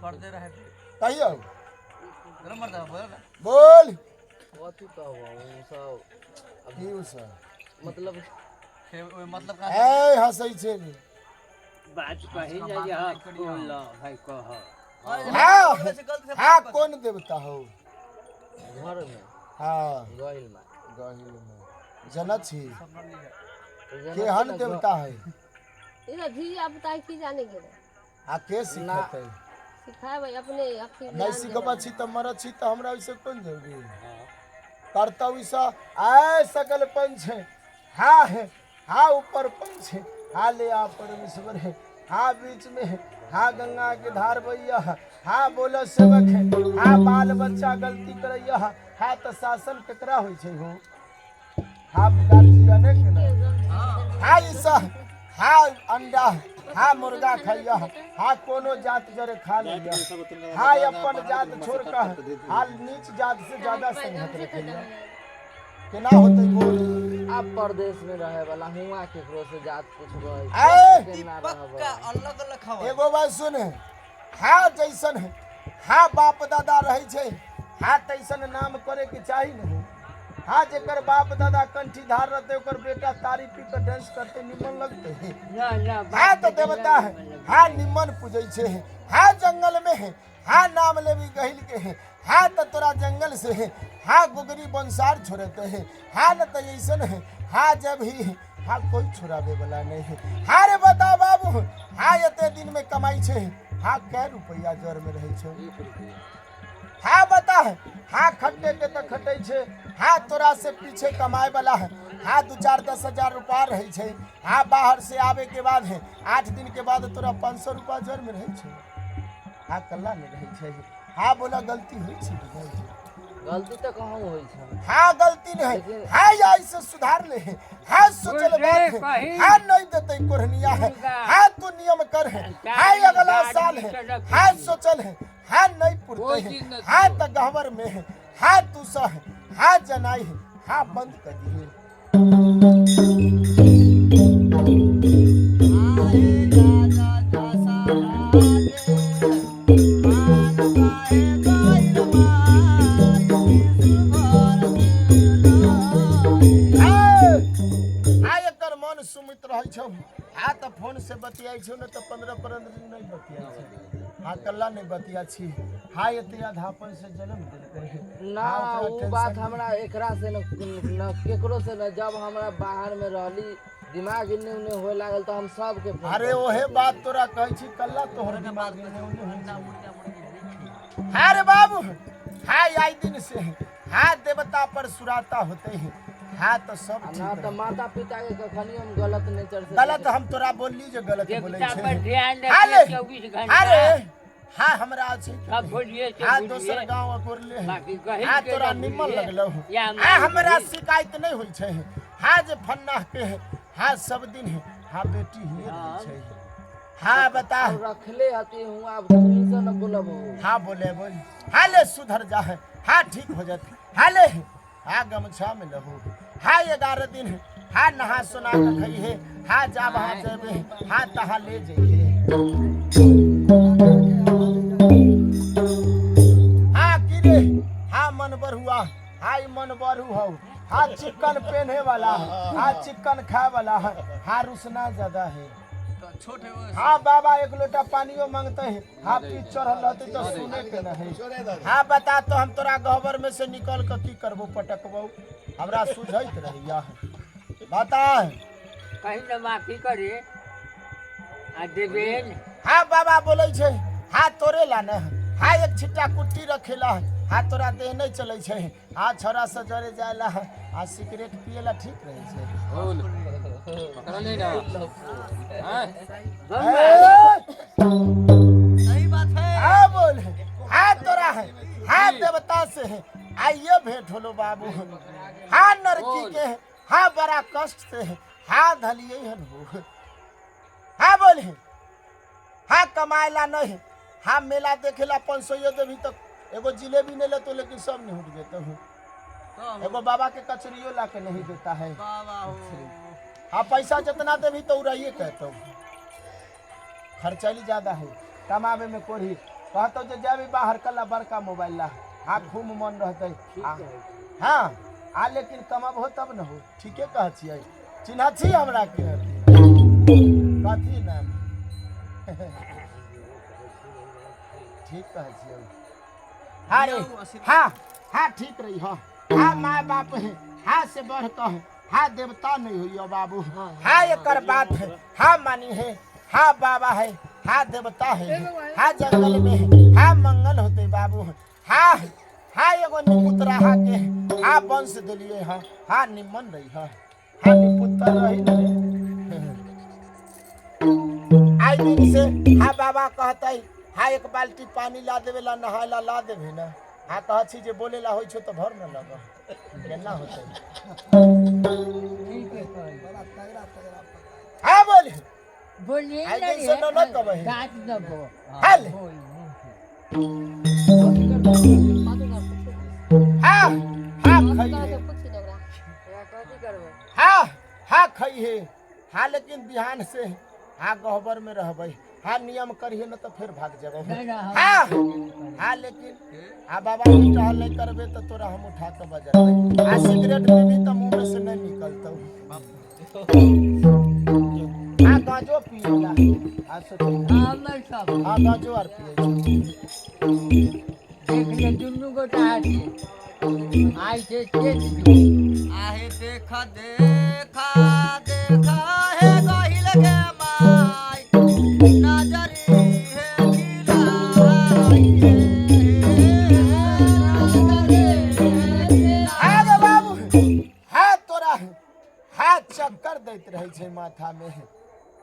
पढ़ते रहे कहियो गरम मर्दा बोल कथी कहबो सब की उ सब मतलब मतलब का ए हंसै छे नी बात कही जाए हां बोल भाई कह हाँ कौन देवता हो घर में हाँ गइल में गहिल में जनत छी केहन देवता है इधर भी आप बताए की जाने के आ के सिखाते सिखाए भाई अपने अखी नहीं सिखबा छी त मरत छी त हमरा ओइसे कोन जरूरी करतौ ईसा आए सकल पंच है हाँ है हाँ ऊपर पंच है हाँ ले आ परमेश्वर है हाँ बीच में है हाँ गंगा के धार भैया हाँ बोलो सेवक है हाँ बाल बच्चा गलती करैया हाँ तो शासन केकरा होइ छै हो हाँ गार्जियन के ना हाँ ईसा हाँ अंडा हाँ मुर्गा खाइया हाँ कोनो जात जरे खा लिया हाँ अपन जात छोड़ कर हाँ नीच जात से ज्यादा संगत रखिया केना होतै बोल आप परदेश में रहे वाला हुआ केकरो से जात पूछबो पक्का अलग अलग खबर एगो बात सुन हाँ जैसन है हाँ बाप दादा रहे छे हाँ तैसन नाम करे के चाही न हाँ जेकर बाप दादा कंठी धार रहते ओकर बेटा तारी पी के डांस करते निमन लगते ना हाँ तो देवता है हाँ निमन पूजै छे हाँ जंगल में है हाँ नाम लेवी गहिल के है हाँ तो तोरा जंगल से है हाँ गुगरी बंसार छोड़ते हैं हाँ न तो ऐसन है हाँ जब ही हाँ कोई छुड़ावे वाला नहीं है हाँ रे बता बाबू हाँ एते दिन में कमाई छे हाँ कै रुपया जर में रहे छे हाँ बता है हाँ खट्टे के तो खटे छे हाँ तोरा से पीछे कमाए वाला है हाँ 2-4-10 रुपया रहे छे हाँ बाहर से आवे के बाद है 8 दिन के बाद तोरा 500 रुपया जर में रहे छे हाँ कल्ला में रहे छे हाँ बोला गलती हुई छे गलती तो कहूं होई छै हाँ गलती नहीं हाँ या इसे सुधार ले हाँ सोचल बात है हाँ नहीं देते कोरनिया है हाँ तू नियम कर है हाँ अगला साल है हाँ सोचल है हाँ नहीं पुरते है हाँ तो गहवर में है हाँ तू सा है हाँ जनाई है हाँ बंद कर दिए सुमित रहे छौ हाँ तो फोन से बतियाई छौ न तो 15 दिन नहीं बतियाई छौ हाँ कल्ला नहीं बतिया छी हाँ एते आधापन से जन्म देलकै ना वो बात हमरा एकरा से न केकरो से न जब हमरा बाहर में रहली दिमाग इन्ने उन्ने होए लागल तो हम सब के अरे ओहे बात तोरा कहै छी कल्ला तोहर दिमाग इन्ने उन्ने होई हाँ रे बाबू हाँ आई दिन से हाँ देवता पर सुराता होते हैं हाँ तो सब ना तो माता पिता के कखनी हम गलत नेचर से गलत हम तोरा बोलली जे गलत बोलै देवता पर छै ध्यान रखिए 24 घंटा अरे हाँ हमरा अछि सब बोलिए हाँ दोसर गांव अकोरले बाकी कहे हाँ तोरा निमन लगलो या हाँ हमरा शिकायत नहीं होई छै हाँ जे फन्ना के है हाँ सब दिन है हाँ बेटी ही रहे छै हाँ बता रखले हती हूं आप तुम से न बोलबो हाँ बोले बोल हाँ ले सुधर जा है हाँ ठीक हो जाती हाँ ले हाँ गमछा में लहो हाँ 11 दिन है हाँ नहा सुना के खई है हाँ जा वहाँ जेबे हाँ तहाँ ले जाइए हाँ किरे हाँ मन बरुआ हाँ मन बरू हो हाँ चिकन पहने वाला है हाँ चिकन खाए वाला है हाँ रुसना ज्यादा है छोटे हाँ बाबा 1 लोटा पानियो मांगते हैं हाँ पी चढ़ल रहते तो सुने के नहीं हाँ बता तो हम तोरा गहबर में से निकल के की करबो पटकबो हमरा सुझैत रहिया बता कहीं न माफी करे आ देवेन हाँ बाबा बोले छे हाँ तोरे ला न हाँ एक छिट्टा कुट्टी रखेला हाँ तोरा देह नहीं चले छे हाँ छोरा से जरे जाएला हाँ सिगरेट पिएला ठीक रहे छे पकड़ा नहीं ना सही बात है हाँ बोल हाँ तोरा है हाँ देवता से है आइए भेंट होलो बाबू हाँ नरकी के है हाँ बड़ा कष्ट से है हाँ धलिए है हो हाँ बोल हाँ कमाएला नहीं हाँ मेला देखेला 500 देवी तक एगो जिलेबी नहीं लेतो लेकिन सब नहीं उठ देता हूँ एगो बाबा के कचरियो ला के नहीं देता है हाँ पैसा जितना देवी तो उड़ाइए कहता हूँ खर्चाली ज्यादा है कमावे में कोरी कहतो जे जाबी बाहर कला बड़का मोबाइल ला हाँ खूब मन रहते हाँ आ लेकिन कमाब हो तब न हो ठीके कह छियै चिन्ह छी हमरा के कथी नाम ठीक कह छियै हाँ रे हाँ हाँ ठीक रही हाँ हाँ माँ बाप है हाँ से बढ़ कह हाँ देवता नहीं हुई बाबू हाँ एकर बात है हाँ मानी है हाँ बाबा है हाँ देवता है हाँ जंगल में है हाँ मंगल होते बाबू हाँ हाँ एगो निपुत्र हाँ के हाँ वंश दिलिए हाँ हाँ निमन रही हाँ हाँ निपुत्र रही आई दिन से हाँ बाबा कहते हाँ एक बाल्टी पानी ला देवे ला नहायला ला देवे ना हाँ कह छी जे बोले ला होई छो तो भर न लगा केना होते हाँ बोले बोलिए आई दिन से न कबे गाछ दबो हाल हाँ हाँ खाई है हाँ हाँ खाई है हाँ लेकिन बिहान से हाँ गहबर में रहबै हाँ नियम करिए न तो फिर भाग जाबो हाँ हाँ लेकिन हाँ बाबा टहल नहीं करबे तो तोरा हम उठा के बजाबे हाँ सिगरेट पीबी तो मुंह में से नहीं निकलता हाँ गांजो पिएला हाँ सोचो हमर सब हाँ गांजो आर पिए देख ले दुनू गोटा हाथी आई से चेत आहे देखा देखा देखा है गहिल के माई नजरी है गिलाई हाँ रे बाबू हाँ तोरा हाँ चक्कर दैत रहे छै माथा में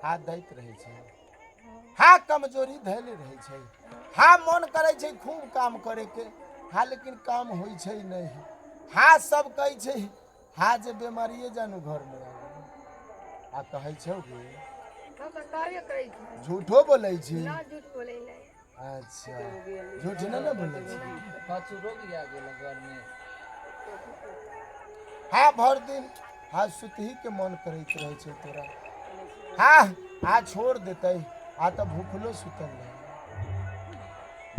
हाँ दैत रहे छै हाँ कमजोरी धैले रहे छै हाँ मन करे छै खूब काम करे के हाँ लेकिन काम होई छै नहीं हाँ सब कहै छै हाँ जे बीमारिये जानू घर में आ कहै छौ गे झूठो बोलै छी अच्छा झूठ न बोलै छी कछु रोग आ गेल घर में हाँ भर दिन हाँ सुतही के मन करैत रहे छै तोरा हाँ हाँ छोड़ देते आ तो भूखलो सुतल रहे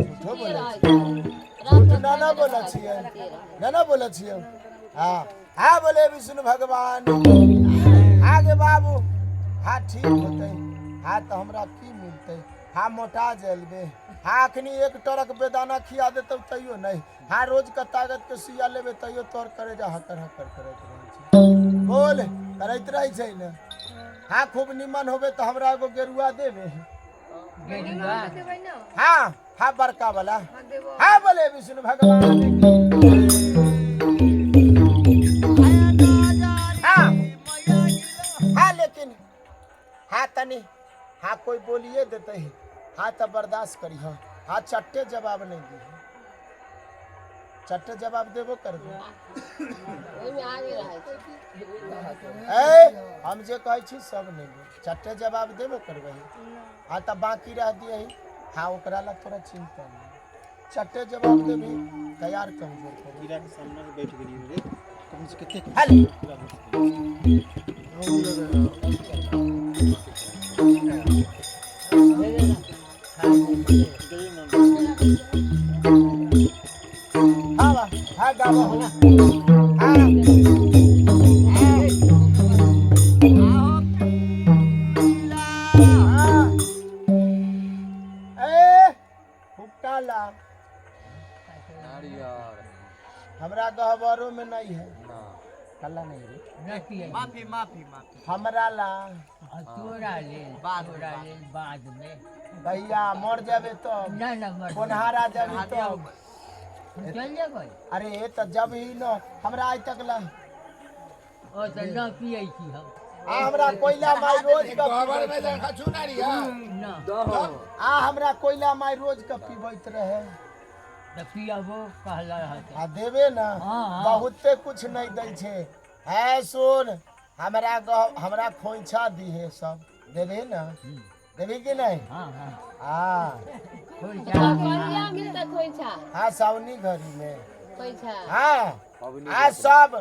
झूठो बोलै छी झूठ ना बोलै छियै ना बोलै छियै हाँ हाँ बोले विष्णु भगवान आगे बाबू हाँ ठीक होते हाँ तो हमरा की मिलते हाँ मोटा जलबे हाँ अखनी एक टरक बेदाना खिया देते तैयो नहीं हाँ रोज का ताकत के सुइया लेबे तैयो तोर करे जा हकर हकर करत रहे छै बोल करैत रहे छै ने हाँ खूब निमन होबे तो हमरा एगो गेरुआ देबे गेरुआ हाँ हाँ बड़का वाला हाँ बोले विष्णु भगवान हाँ हाँ लेकिन हाँ तनी हाँ कोई बोलिए देते है हाँ तो बर्दाश्त करी हाँ हाँ चट्टे जवाब नहीं दी चट्टे जवाब देबो कर दे हम जे कहै छी सब नहीं चट्टे जवाब देबो करबे हाँ तो बाकी रह दिए हाँ ओकरा ला थोड़ा चिंता नहीं चट्टे जवाब देबी तैयार कमजोर गिरा के सामने बैठ गेली रे कम से कितने हाल हाँ बा हाँ गावा हाँ हमरा गहबरों में नहीं है कल्ला नहीं रे माफी माफी माफी हमरा ला तोरा ले बाद में भैया मर जाबे तो ना मर कोनहारा जाबे तो चल जेबै अरे तो जब ही न हमरा आज तक ला ओ त न पियै छी हम हमरा कोयला माई रोज का गोबर में देखा चुनारी है ना हमरा कोयला माई रोज का पीबैत रहे त पियबो कहला रहत आ देबे ना हाँ। बहुते कुछ नहीं दै छे है सुन हमरा खोइछा दी है सब देबे ना देबी कि नहीं हां हाँ मिलता खोइछा हाँ सावनी घड़ी में खोइछा हाँ हाँ सब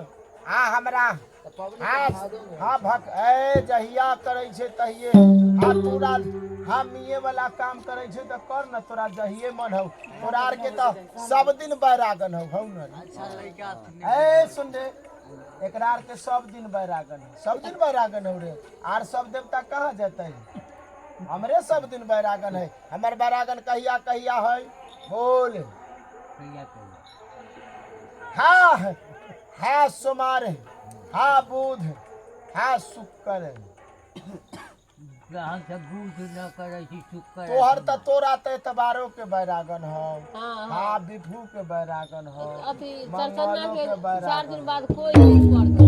हाँ हमरा तो पब्लिक हाँ भादो में हाँ भक ए जहिया करै छै तहिए हाँ तोरा हम ये वाला काम करै छै त कर न तोरा जहिए मन हौ तोरा आर के त सब दिन बैरागन हौ न अच्छा लड़का थी ए सुन रे एकरा आर के सब दिन बैरागन हौ सब दिन बैरागन हौ रे आर सब देवता कहाँ जतै हमरे सब दिन बैरागन है हमर बैरागन कहिया कहिया है बोल हाँ हाँ सोमवार है हाँ बुध है हाँ शुक्र है हम सब बूझ न करे छी शुक्र तोहर त तोरा त एतबारो के बैरागन हो हाँ हाँ बिफू के बैरागन हो अथी मंगलो चरचन्ना के के बैरागन 4 दिन बाद कोई नहीं करता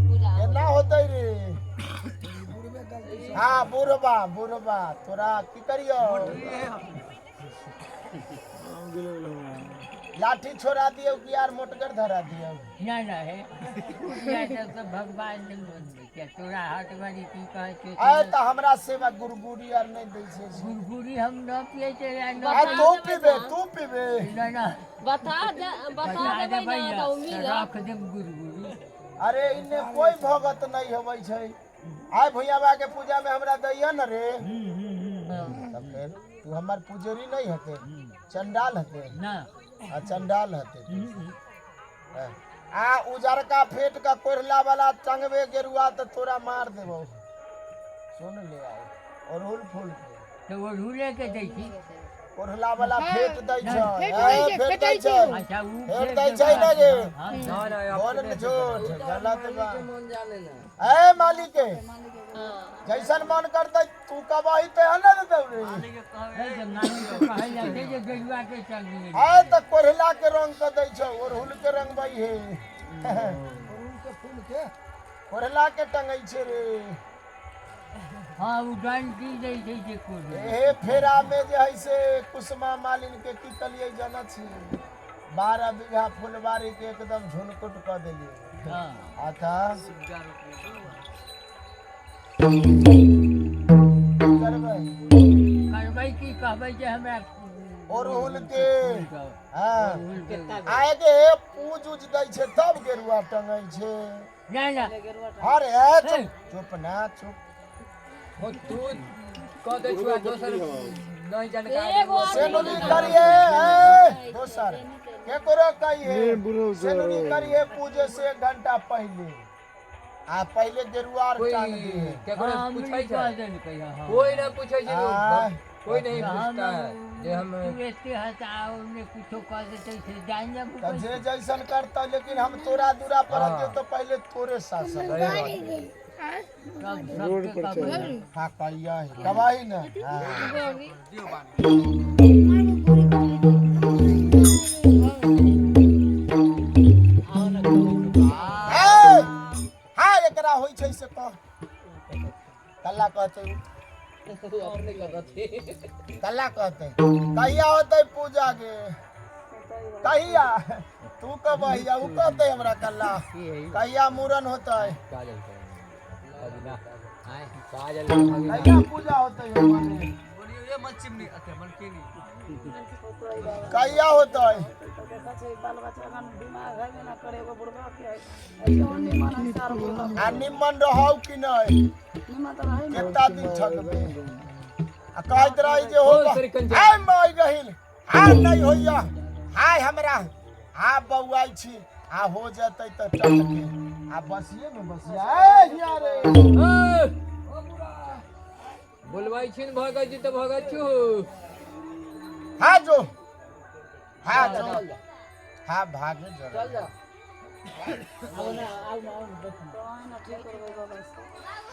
पूजा एना होतै रे हाँ बुढ़बा बुढ़बा तोरा की करियो लाठी छोड़ा दियो कि यार मोटगर धरा दियो ना ना है या तो भगवान ने क्या तोरा हाथ वाली की कहे छै आय त हमरा सेवा गुरगुरी आर नहीं दै छै गुरगुरी हम न पिए छै या न आ तू पीबे ना ना बता देबै ना तो उम्मीद है रख देम गुरगुरी अरे इन्ने कोई भगत नहीं होबै छै आय भैया बा के पूजा में हमरा दैया न रे तब फिर तू हमर पुजरी नहीं हते चंडाल हते ना चंडाल हते आ उजरका फेट का कोरला वाला टंगवे गेरुआ तो तोरा मार देबो सुन ले आए और हुल फूल तो वो झूले के दै छी कोरला वाला फेट दै छ फेट दै छ अच्छा ऊ फेट दै छै ना गे हां बोल न झूठ गलत बा मन जाने ना ए मालिक हाँ जैसन मन करतै तू कबही ते न देतौ रे है जब नानी को कहै जाते जे गजुआ के चल दिए आय त कोरला के रंग के दै छ और हुल के रंग बई हे कोरला के टंगै छै रे हां ऊ डंटी दै छै जे को ए फेरा में जे है से कुसुमा मालिन के की कलियै जाना छी 12 बीघा फुलबारी के एकदम झुनकुट क देलियै हां आता करबै की कहबै जे हमरा और हुल के हां आए के पूज उज दै छै तब गेरुआ टंगै छै ना ना अरे ए चुप ना चुप हो तू कह दे छुआ दोसर नहीं जानकार एगो से नुनी करिए ए दोसर के करो कहिए से नुनी करिए पूजे से 1 घंटा पहले आ पहले गेरुआ टांग दिए केकरो हम पूछै कह छै देन कहिया हां कोई ना पूछै छै हाँ। कोई नहीं पूछता है जे हम एते हटाओ ने कुछो कह देते से जान जा तो जे जैसन करता लेकिन हम तोरा दूरा पर रहते तो पहले तोरे शासन सब सबके कहबै हाँ कहिया है गवाही ना हाँ। ए, हाँ एकरा होई छै से कह कल्ला कहते अपने कहते कल्ला कहते कहिया होते पूजा के कहिया तू कब भैया उ कहते हमरा कल्ला कहिया मूरन होता है काजल अभी ना आए काजल कहिया पूजा होता है हमारे बोलियो ये मन चिमनी अते मन केनी कहिया होता है आ निमन रहौ कि नहीं कितना दिन ठगबे आ कहत रही जे हो हाय माय गहिल हाय नहीं होइया हाय हमरा आ बौआई छी आ हो जतै त टके आ बसिए में बसिया ए हिया रे बोलवाई छिन भगत जी तो भगत छु हाँ जो हाँ जो हाँ भागे चल जरा जा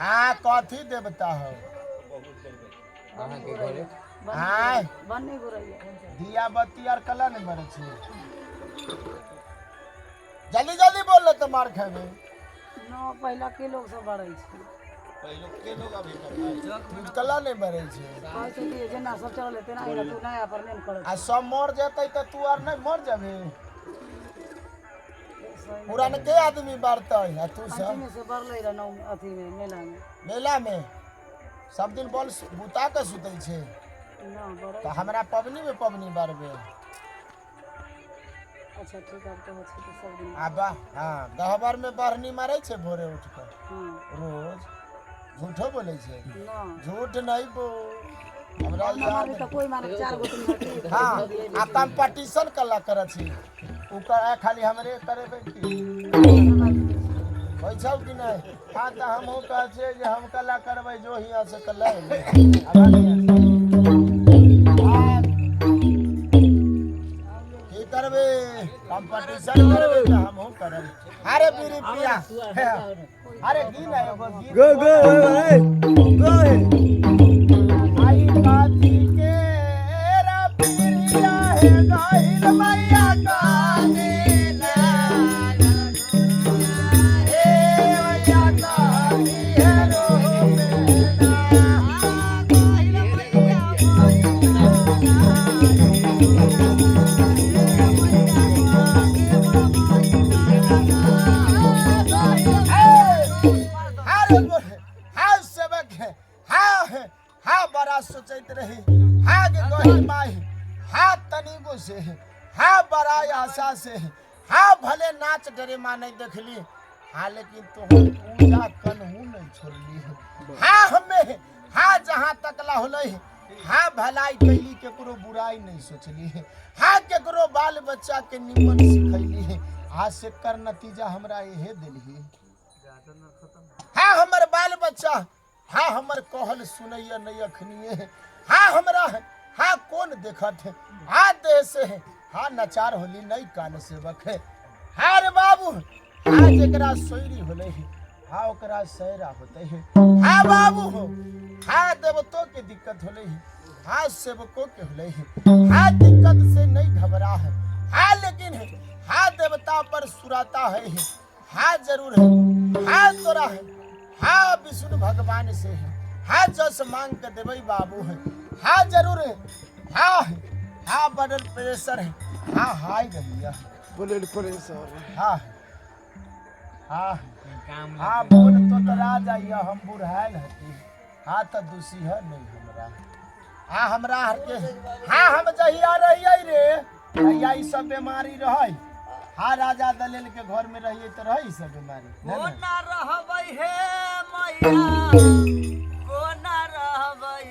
हाँ कथी देवता हो अहाँ के घरे हाँ दिया बत्ती आर कला नहीं बरे छी जल्दी जल्दी बोल तो मार खाबे पहला के लोग सब बढ़ै छै पहले के लोग अभी कला नहीं बरे छी कहै छै कि जेना सब चलल तेना ही तू नया पर नेम कर आ सब मर जतै त तू आर नहीं मर जाबे पुरान के आदमी बारता है आ तू सब में से बढ़ले रह नौ अथी में मेला में सब दिन बॉल बुता के सुतै छे ना बढ़ै तो हमरा पबनी में पबनी बारबे अच्छा ठीक है तो होछे तो सब दिन आबा हाँ गहबर में बरनी मारे छे भोरे उठ कर हां रोज झूठो बोले छे ना झूठ नहीं बोल हमरा याद हमारे तो कोई माने 4 गो तुम हाँ आ कंपटीशन कला कर छी ऊपर खाली हमरे करे बैठी पैसा कि नहीं हाँ तो हम हो कह छे जे हम कला करबै जो हिया से कला की करबे कंपटीशन करबे तो हम हो करब अरे बीरी पिया अरे गी ना एगो गी गो आई काती के रा पिरिया है गाइल मैया काने सोचत रही हाँ के गहिल माई हाँ तनिगो से हाँ बड़ा आशा से हाँ भले नाच डरे माँ नहीं देखली हाँ लेकिन तो पूजा कनहू नहीं छोड़ली हाँ हमें हाँ जहाँ तकला होले हाँ भलाई कैली केकरो बुराई नहीं सोचली हाँ केकरो बाल बच्चा के निमन सिखैली हाँ से कर नतीजा हमरा यहे दिली हाँ हमर बाल बच्चा हाँ हमर कहल सुनैया नहीं अखनिए हाँ हमरा हाँ कौन देखत है हाँ देश है हाँ नचार होली नहीं कान सेवक है हाँ रे बाबू हाँ जकरा सोयरी होले है हाँ ओकरा सैरा होते है हाँ बाबू हाँ देवतो के दिक्कत होले है हाँ सेवकों के होले है हाँ दिक्कत से नहीं घबरा है हाँ लेकिन हाँ देवता पर सुराता है हाँ जरूर है हाँ तोरा है हाँ विष्णु भगवान से है हाँ जस मांग के देवई बाबू है हाँ जरूर है हाँ हाँ ब्लड प्रेशर है हाँ हाई रहिया ब्लड प्रेशर हाँ हाँ हाँ बोल तो तरा जाइए हम बुढ़ायल हती हाँ तो दूसी है नहीं हमरा हाँ हमरा हर के हाँ हम जहिया रहिए रे जहिया ई सब बीमारी रहे हाँ राजा दलेल के घर में रहिए तो रही सब बीमारी कोना रहबै हे मैया कोना रहबै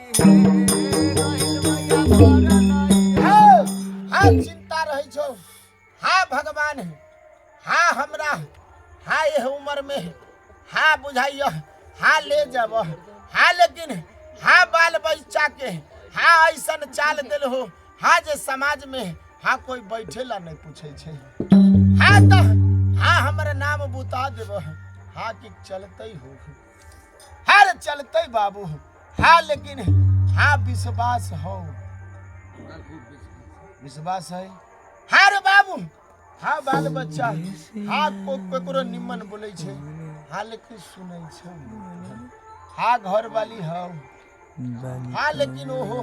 हे हाँ चिंता रही छो हाँ भगवान है हाँ हमरा हाँ यह उम्र में हाँ बुझाइयो हाँ ले जब हाँ लेकिन हाँ बाल बच्चा के हाँ ऐसा चाल दिल हो हाँ जे समाज में हाँ कोई बैठेला नहीं पूछे छे हाँ तो हाँ हमारा नाम बुता देव हाँ कि चलते हो हाँ चलते बाबू हाँ लेकिन हाँ विश्वास हो विश्वास है हाँ रे बाबू हाँ बाल बच्चा हाँ को निमन बोले छे हाँ लेकिन सुने छे हाँ घर वाली हो हाँ लेकिन ओहो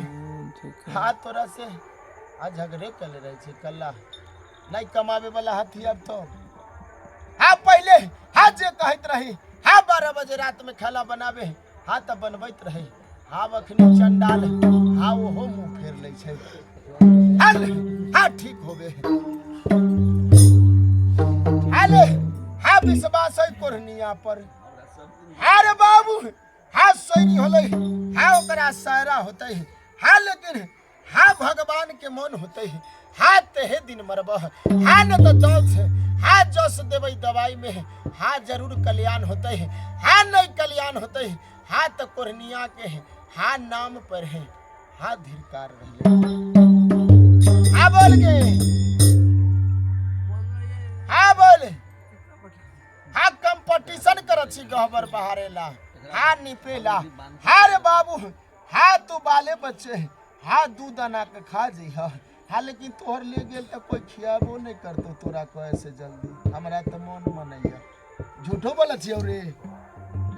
हाँ तोरा से आज झगड़े कर रहे छे कल्ला नहीं कमावे वाला हाथी अब तो हाँ पहले हाँ जे कहत रही हाँ 12 बजे रात में खाना बनावे हाँ तब बनबैत रही हाँ अखनी चंडाल हाँ ओहो मुँह फेर ले छे हाँ ठीक होबे हाले हाँ विश्वास है कोरनिया पर हाँ रे बाबू हाँ सोनी होले हाँ ओकरा सारा होते है हाँ लेकिन हाँ भगवान के मन होते है हाँ तेहे दिन मरब हाँ न तो जस है हाँ जस देवे दवाई में हाँ जरूर कल्याण होते है हाँ नहीं कल्याण होते है हाँ तो कोरनिया के है हाँ नाम पर है हाँ धिरकार रही हाँ बोल के हाँ बोल हाँ कंपटीशन करत छी गहबर बहारेला हाँ निपेला हाँ रे बाबू हाँ तू बाले बच्चे हाँ दूध आना के खा जी हाँ लेकिन तोहर ले गेल तो कोई खियाबो नहीं करतो तोरा कहे से जल्दी हमरा तो मन मनैया झूठो बोल छी रे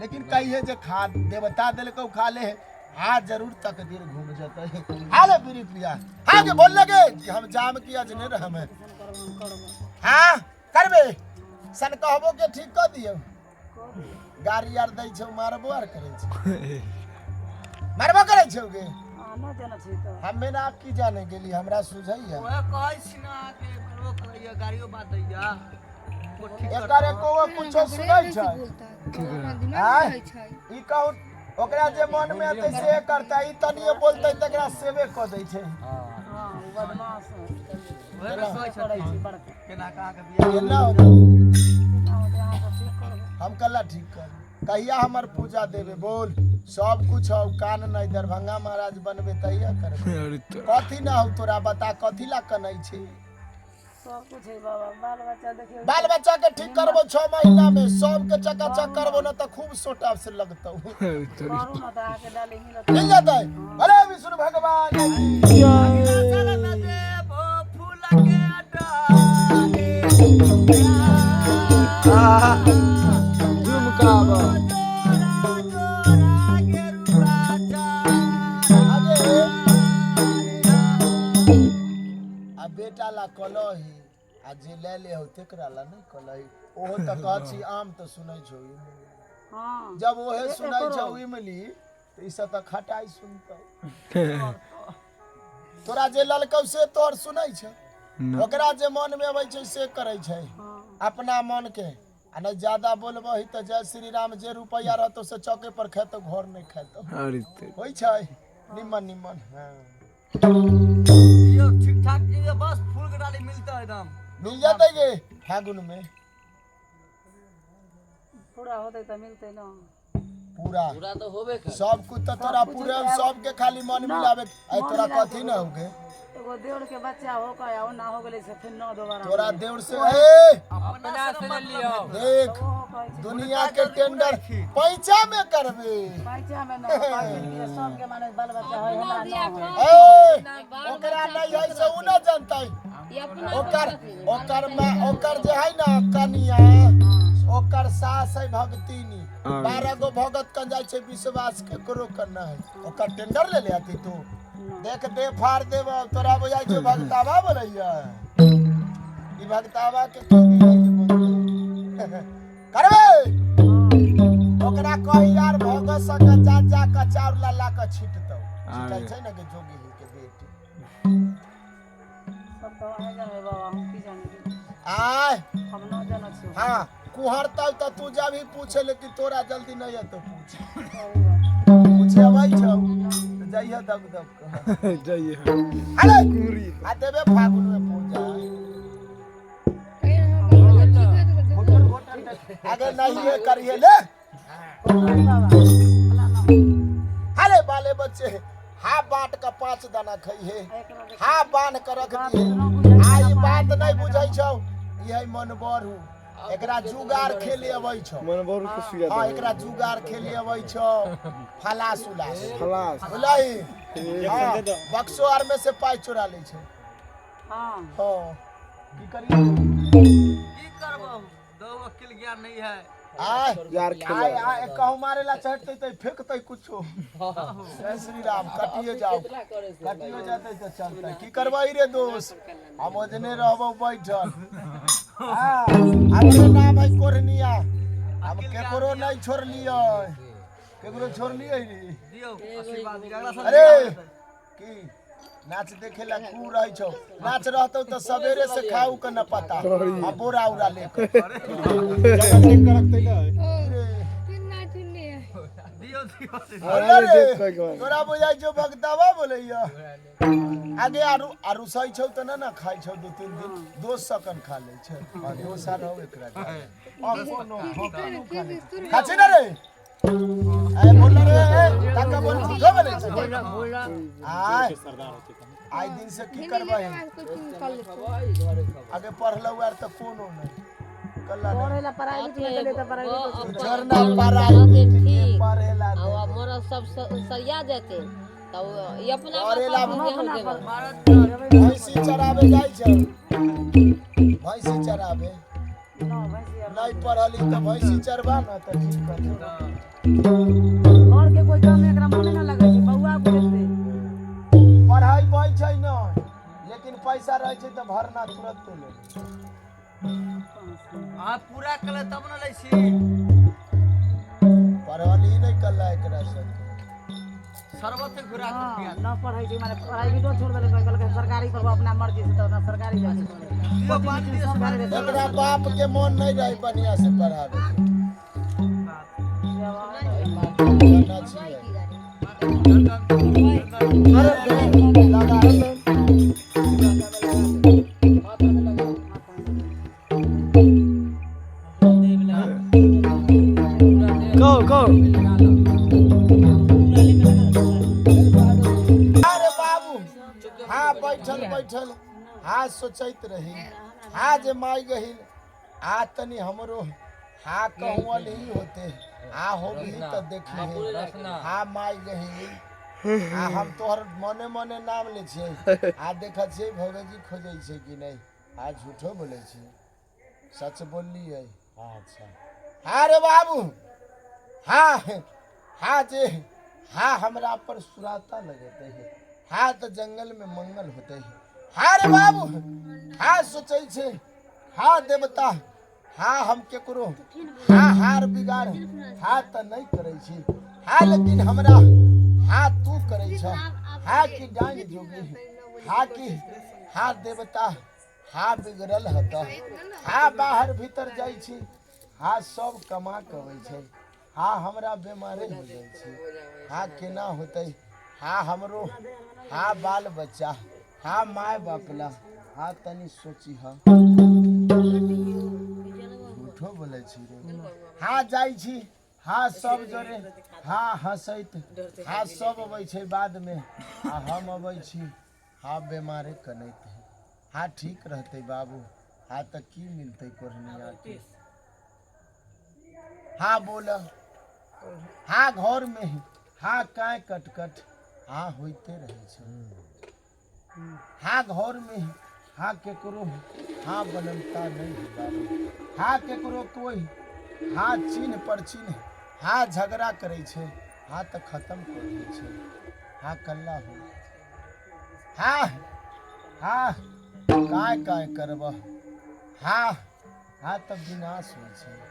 लेकिन कहिए जे खा देवता दिल को खा ले हाँ जरूर तकदीर घूम जाता है हाँ ले बीरी पिया हाँ के बोल लगे कि हम जाम की अजने रहम हाँ करबे सन कहबो के ठीक कर दियो गाड़ी यार दै छौ मारबो आर करे छै मारबो करे छौ गे न जाना छी तो हमें ना की जाने के लिए हमरा सुझाइए ओए कहै छी ना के रोक लइया गाड़ियो बात दैया वो ठीक कर एकर एको कुछो सुनै छै हां ई कहू ओकरा जे मन में एतै से करता ई तनिए बोलतै तकरा सेवे क दै छै हां बदमाश ओए कहै छी बड़का केना का के बिया केना होतै यहाँ पर ठीक कर हम कल्ला ठीक कर कहिया हमर पूजा देवे बोल सब कुछ हो कान नहीं दरभंगा महाराज बनबे तैया करबे कथी ना हो तोरा बता कथी ला कनै छै सब कुछ है बाबा बाल बच्चा देखियो बाल बच्चा के ठीक करबो 6 महीना में सब के चकाचक करबो ना त खूब सोटा से लगतौ मारू ना ता के डाली मिल जाता है अरे विष्णु भगवान की चल न देव फूल के अड्डा झुमकावा आ बेटा ला कलही आ जे ले ले हो तेकरा ला नहीं कलही ओहो त कहछि आम त सुनै छौ हां जब ओहे सुनै छौ इमली त ई सब त खटाई सुनतौ तोरा जे ललकौ से तोर सुनै छै ओकरा जे मन में अबै छै से करै छै अपना मन के आ नहीं ज्यादा बोलबही त जय श्री राम जे रुपया रहतो से चौके पर खेतो घर नहीं खेतो होई छै निमन निमन हां यो ठीक ठाक ये बस फूल के डाली मिलता है एकदम मिल जाते गे फागुन में पूरा होते तो मिलते ना पूरा पूरा तो होबे कर सब कुछ तो तोरा पूरे सब के खाली मन मिलावे आई तोरा कथी ना होगे एगो देवर के बच्चा हो का या ना हो गेले से फिर न दोबारा तोरा देवर से ए अपना से लियो देख दुनिया के टेंडर पैसा में करबे पैसा में ना ये सब के माने बाल बच्चा है हमरा ना हो ए ओकरा नहीं है से उ ना जानतै ये अपना ओकर जे है ना कनिया ओकर सास है भगतिनी 12 गो भगत कन जाय छै विश्वास के करो करना है ओकर टेंडर ले ले आती तू देख दे फाड़ देब तोरा बुझाई छै भगतावा बोलैया ई भगतावा के कोई नहीं बोलते करबे ओकरा कहि यार भगत संग जा जा के चाउर ला के छिटतौ छिटै छै ना के जोगी के बेटी सब तो है जाने बाबा हम की जाने आय हम ना जाना छी हां कुहरतौ त तू जब ही पूछे लेकिन तोरा जल्दी नहीं है तो पूछ पूछे भाई छौ तो जाइए दब दब जाइए अरे कुरी आ देबे फागुन में पूजा अगर नहीं है करिए ले अरे बाले बच्चे हा बाट का 5 दाना खाइए हा बांध कर रख दिए आई बात नहीं बुझै छौ यही मनबर हूँ एकरा जुगार खेले अबै छौ मनबर के सुया हां एकरा जुगार खेले अबै छौ फलास उलास बुलाई बक्सो आर में से पाई चोरा ले छै हां हां की करिए की करबो दो वकील ज्ञान नहीं है आय यार खेले आय कहू मारेला चढ़तै त फेंकतै कुछो जय श्री राम कटिए जाओ कटिए जाते त चलतै की करबै रे दोस्त हम ओजने रहबो बैठल हां हमरे नाम है कोरनिया अब केकरो नहीं छोड़लिए केकरो छोड़लिए रे दियो आशीर्वाद अगला साल अरे की नाच देखे ला कू रही छौ नाच रहतौ त सवेरे से खाऊ के न पता आ बोरा उरा लेके जगह चेक करतै ना दियो दियो अरे तोरा बुझाई छौ भगतावा बोलैया आगे आरु सही छौ त ना खाइ छौ 2-3 दिन दोस्त सकन खा ले छै आ दोसा रहो एकरा अब कोनो खाछि ना रे ए बोल रे काका बोल झूठो बोले छै बोला आय आई दिन से की करबै आगे पढ़लौ यार त कोनो नहीं कल्ला पढ़ेला प्राइवेट में चले तो प्राइवेट झरना पढ़ाई ठीक पढ़ेला और मोरा सब सरिया जाते तो ये अपना पढ़ेला देबो भैंसी चराबे जाय छै भैंसी चराबे ना भैंसिया नहीं पढ़ली त भैंसी चरबा ना त ठीक कर घर के कोई काम एकरा मन ना लगे छै बौआ बुझते पढ़ाई पै छै न लेकिन पैसा रह छै त भरना तुरंत तो ले आ पूरा कले तब न लै छी पढ़ली नहीं कल्ला एकरा से शरबत से घुरा के पिया न पढ़ै छै माने प्राइवेटो छोड़ देले कहल के सरकारी पढ़बो अपना मर्जी से तो सरकारी जाय छै यो बात दिए सरकारी एकरा बाप के मन नहीं रही बढ़िया से पढ़ावे जाना चाहिए अरे बाबू हाँ बैठल बैठल हाँ सोचैत रही हाँ जे माई गहिल आ तनी हमरो हाँ कहूँ ही होते हाँ हो भी तो देखी हाँ माई गहिल हाँ हम तोहर मने मने नाम ले छियै आ देखा छियै भौजी खोजै छै कि नहीं आ झूठो बोले छी सच बोललियै अच्छा हाँ रे बाबू हाँ हाँ जे हाँ हमरा पर सुराता लगते है हाँ तो जंगल में मंगल होते है हाँ रे बाबू हाँ सोचे छे हाँ देवता हाँ हम केकरो हाँ हार बिगाड़ हाँ तो नहीं करे छी हाँ लेकिन हमरा हाँ तू करे छ हाँ की डांग जोगी हाँ की हाँ देवता हाँ बिगड़ल हता हाँ बाहर भीतर जाई छी हाँ सब कमा कबै छै हाँ हमरा बीमारी हो जाए छी हाँ केना होते हाँ हमरो हाँ बाल बच्चा हाँ माय बापला हाँ तनी सोची हाँ झूठो बोले छी रे हाँ जाई छी हाँ सब जरे हाँ हंसैत हाँ सब अबै छै बाद में हाँ हम अबै छी हाँ बीमारी कनैत हाँ ठीक रहते बाबू हाँ तो की मिलते कोरनिया के हाँ बोला हाँ घर में ही हाँ काय कटकट हाँ होते रहे छै हाँ घर में ही हाँ केकरो हाँ बनमता नहीं है बाबू हाँ केकरो कोई हाँ चिन्ह पर चिन्ह हाँ झगड़ा करे छे हाँ तो खत्म कर दे छे हाँ कल्ला हो हाँ हाँ काय काय करब हाँ हाँ तब विनाश हो छे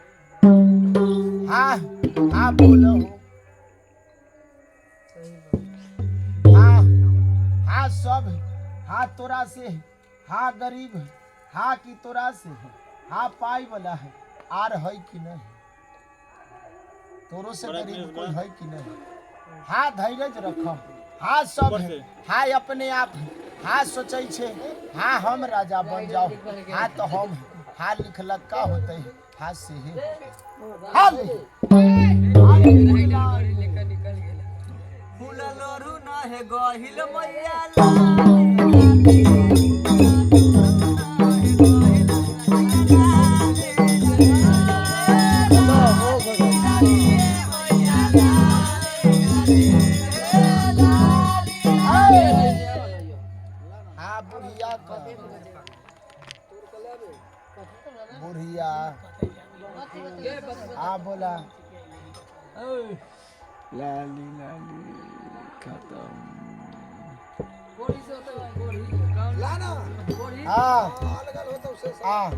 हाँ हाँ बोलो हाँ हाँ सब हाँ तोरा से हाँ गरीब हाँ की तोरा से हाँ पाई वाला है आर है कि नहीं तोरो से गरीब कोई है कि नहीं हाँ धैर्य रखो हाँ सब हाँ अपने आप हाँ सोचे छे हाँ हम राजा बन जाओ हाँ तो हम हाँ लिखलक का होते है हाँ से ही हाँ फूल लोरू ना है गहिल मैया हाँ बुढ़िया का बुढ़िया हाँ बोला लाली लाली खत्म हाँ हाँ